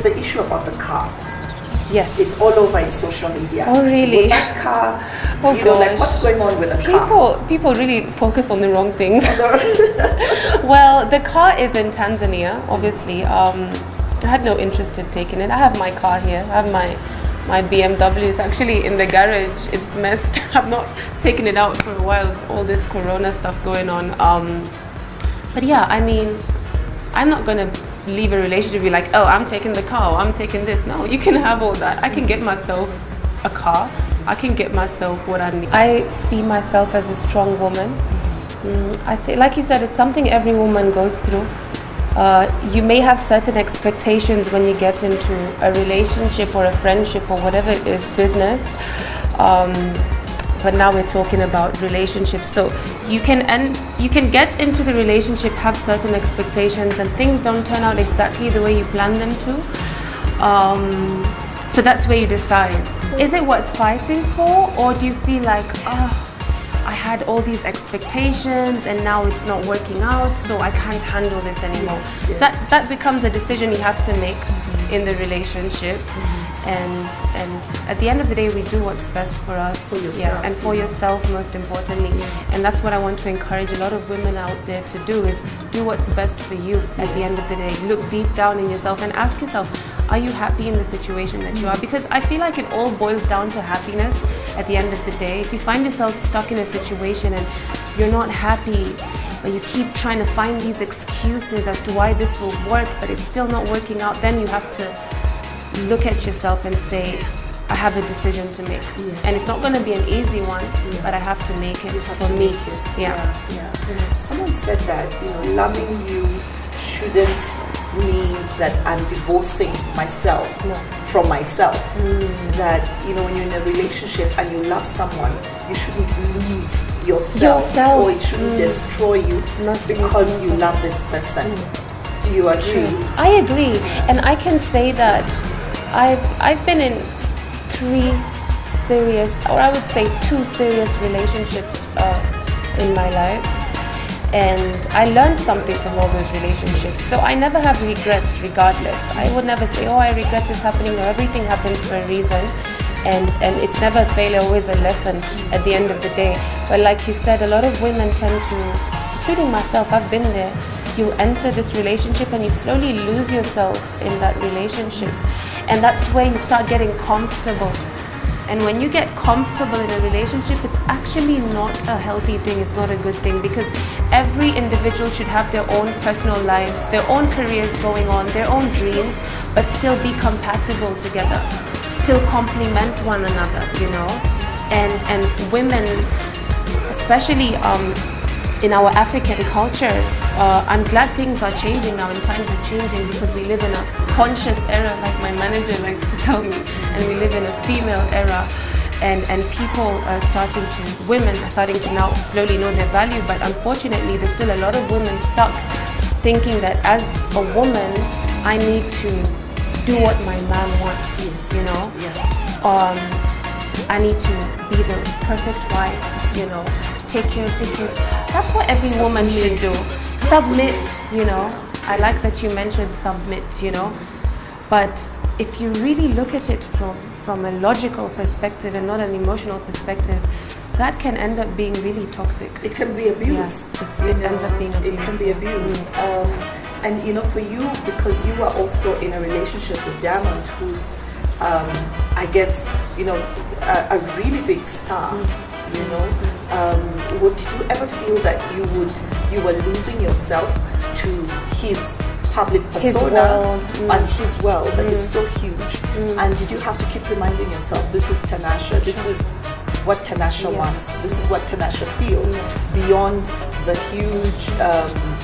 The issue about the car. Yes. It's all over in social media. Oh, really? Was that car, oh, you know, like what's going on with the car? People really focus on the wrong things. Well, the car is in Tanzania, obviously. I had no interest in taking it. I have my car here. I have my BMW. It's actually in the garage. It's messed. I've not taken it out for a while with all this corona stuff going on. But yeah, I mean, I'm not going to leave a relationship be like, oh, I'm taking the car, or I'm taking this. No, you can have all that. I can get myself a car. I can get myself what I need. I see myself as a strong woman. I think, like you said, it's something every woman goes through. You may have certain expectations when you get into a relationship or a friendship or whatever it is, business. But now we're talking about relationships. So you can get into the relationship, have certain expectations, and things don't turn out exactly the way you plan them to. So that's where you decide. Is it worth fighting for, or do you feel like, oh, I had all these expectations and now it's not working out, so I can't handle this anymore? So that becomes a decision you have to make in the relationship. And at the end of the day, we do what's best for us. For yourself. And for yourself, most importantly. And that's what I want to encourage a lot of women out there to do, is do what's best for you at the end of the day. Look deep down in yourself and ask yourself, are you happy in the situation that you are? Because I feel like it all boils down to happiness at the end of the day. If you find yourself stuck in a situation and you're not happy, but you keep trying to find these excuses as to why this will work, but it's still not working out, then you have to look at yourself and say, I have a decision to make. And it's not going to be an easy one, but I have to make it for me. Someone said that, you know, loving you shouldn't mean that I'm divorcing myself from myself. That, you know, when you're in a relationship and you love someone, you shouldn't lose yourself. Or it shouldn't destroy you because you love this person. Do you agree? I agree, and I can say that I've been in 3 serious, or I would say 2 serious relationships in my life, and I learned something from all those relationships. So I never have regrets regardless. I would never say, oh, I regret this happening. No, everything happens for a reason, and it's never a failure, always a lesson at the end of the day. But like you said, a lot of women tend to, including myself, I've been there. You enter this relationship and you slowly lose yourself in that relationship. And that's where you start getting comfortable. And when you get comfortable in a relationship, it's actually not a healthy thing. It's not a good thing, because every individual should have their own personal lives, their own careers going on, their own dreams, but still be compatible together, still complement one another, you know. And women, especially in our African culture, I'm glad things are changing now and times are changing, because we live in a conscious era, like my manager likes to tell me, and we live in a female era, and people are women are starting to now slowly know their value. But unfortunately, there's still a lot of women stuck thinking that as a woman, I need to do what my man wants, you know. I need to be the perfect wife, you know, take care of the kids. That's what every woman should do. Submit, you know. I like that you mentioned submit, you know. But if you really look at it from a logical perspective and not an emotional perspective, that can end up being really toxic. It can be abuse. It ends up being abuse. It can be abuse. And you know, for you, because you are also in a relationship with Diamond, who's, I guess, you know, a really big star, you know. Did you ever feel that you were losing yourself to his public persona and his world that is so huge? And did you have to keep reminding yourself, this is Tanasha, this is what Tanasha wants, this is what Tanasha feels, beyond the huge,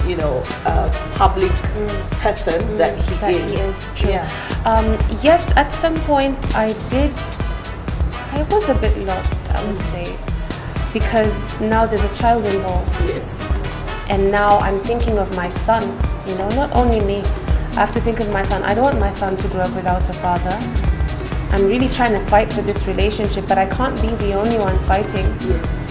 you know, public person that he is? True. Yes, at some point I was a bit lost, I would say, because now there's a child involved. Yes. And now I'm thinking of my son, you know, not only me. I have to think of my son. I don't want my son to grow up without a father. I'm really trying to fight for this relationship, but I can't be the only one fighting. Yes.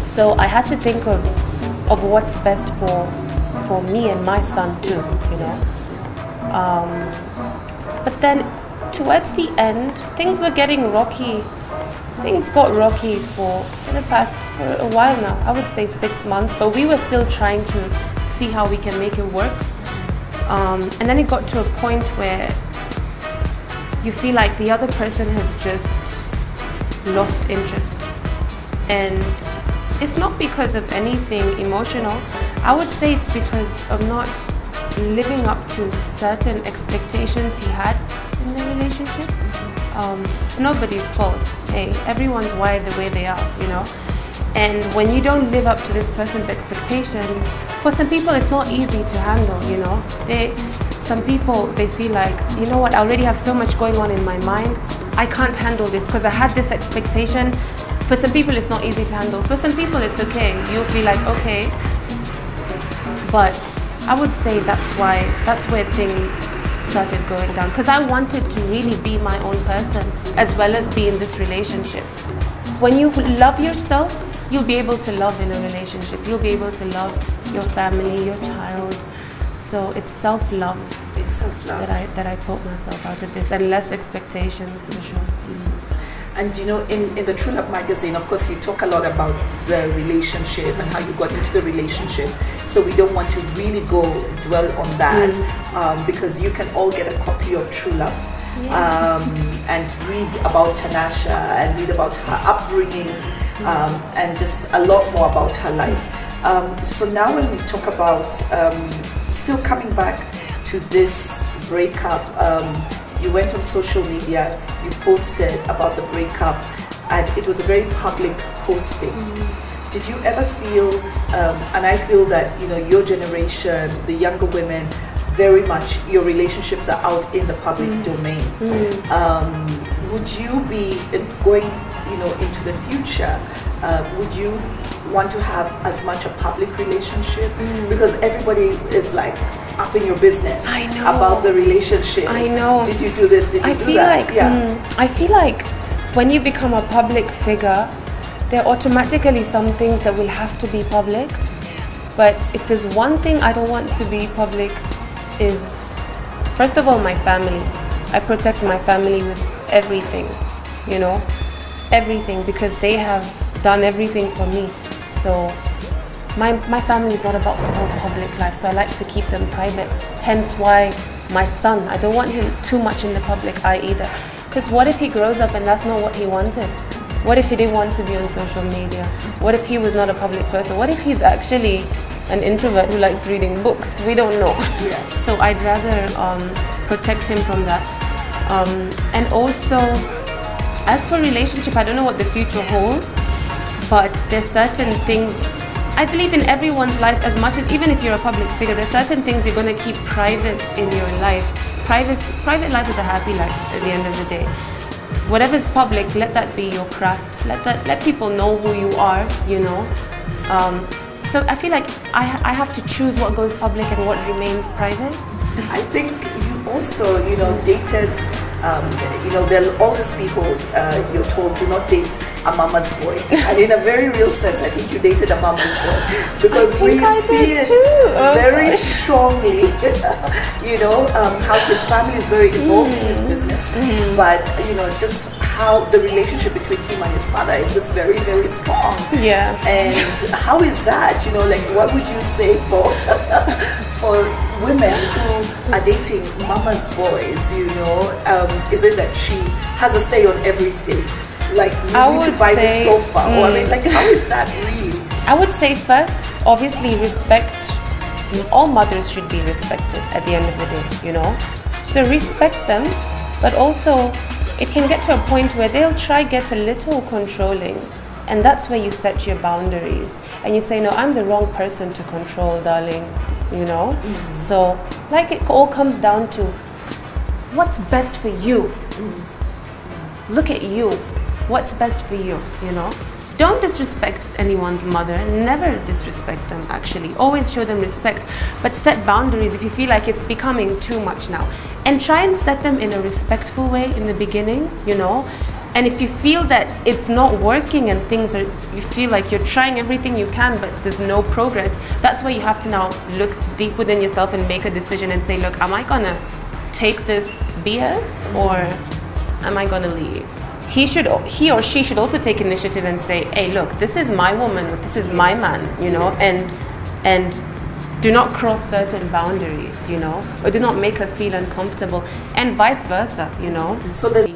So I had to think of what's best for me and my son too, you know. But then towards the end, things were getting rocky. Things got rocky for a while now. I would say 6 months, but we were still trying to see how we can make it work. And then it got to a point where you feel like the other person has just lost interest. And it's not because of anything emotional. I would say it's because of not living up to certain expectations he had in the relationship. It's nobody's fault. Hey, everyone's wired the way they are, you know. And when you don't live up to this person's expectations, for some people it's not easy to handle, you know. Some people, they feel like, you know what, I already have so much going on in my mind, I can't handle this because I had this expectation. For some people it's not easy to handle. For some people it's okay. You'll be like, okay. But I would say that's where things started going down, because I wanted to really be my own person as well as be in this relationship. When you love yourself, you'll be able to love in a relationship. You'll be able to love your family, your child. So it's self-love. It's self-love that I taught myself out of this, and less expectations for sure. And you know, in the True Love magazine, of course, you talk a lot about the relationship and how you got into the relationship. So we don't want to really dwell on that, because you can all get a copy of True Love, and read about Tanasha and read about her upbringing, and just a lot more about her life. So now when we talk about still coming back to this breakup, you went on social media, you posted about the breakup, and it was a very public posting. Did you ever feel, and I feel that, you know, your generation, the younger women, very much your relationships are out in the public domain. Would you be going, you know, into the future, would you want to have as much a public relationship? Because everybody is like up in your business about the relationship. I know. Did you do this? Did you do that? I feel like when you become a public figure, there are automatically some things that will have to be public. But if there's one thing I don't want to be public is, first of all, my family. I protect my family with everything, you know, everything, because they have done everything for me. So my family is not about the whole public life, so I like to keep them private. Hence why my son, I don't want him too much in the public eye either. Because what if he grows up and that's not what he wanted? What if he didn't want to be on social media? What if he was not a public person? What if he's actually an introvert who likes reading books? We don't know. So I'd rather protect him from that. And also, as for relationship, I don't know what the future holds, but there's certain things, I believe in everyone's life, as much as, even if you're a public figure, there's certain things you're going to keep private in your life. Private life is a happy life at the end of the day. Whatever's public, let that be your craft. Let people know who you are, you know. So I feel like I have to choose what goes public and what remains private. I think you also, you know, dated, you know, there are all these people you're told do not date a mama's boy. And in a very real sense, I think you dated a mama's boy. Because we see it very strongly, you know, how his family is very involved in his business. But, you know, just how the relationship between him and his mother is just very, very strong. And how is that, you know, like, what would you say for women who are dating mama's boys, you know? Is it that she has a say on everything? Like, you need to buy the sofa, or I mean, like, how is that really? I would say first, obviously, respect. All mothers should be respected at the end of the day, you know. So respect them, but also it can get to a point where they'll try get a little controlling, and that's where you set your boundaries and you say, no, I'm the wrong person to control, darling, you know. So like, it all comes down to what's best for you. Look at you. What's best for you, you know? Don't disrespect anyone's mother. Never disrespect them, actually. Always show them respect, but set boundaries if you feel like it's becoming too much now. And try and set them in a respectful way in the beginning, you know? And if you feel that it's not working and things are, you feel like you're trying everything you can, but there's no progress, that's where you have to now look deep within yourself and make a decision and say, look, am I gonna take this BS, or am I gonna leave? He or she should also take initiative and say, hey, look, this is my woman, this is my man, you know, and do not cross certain boundaries, you know, or do not make her feel uncomfortable, and vice versa, you know. So there's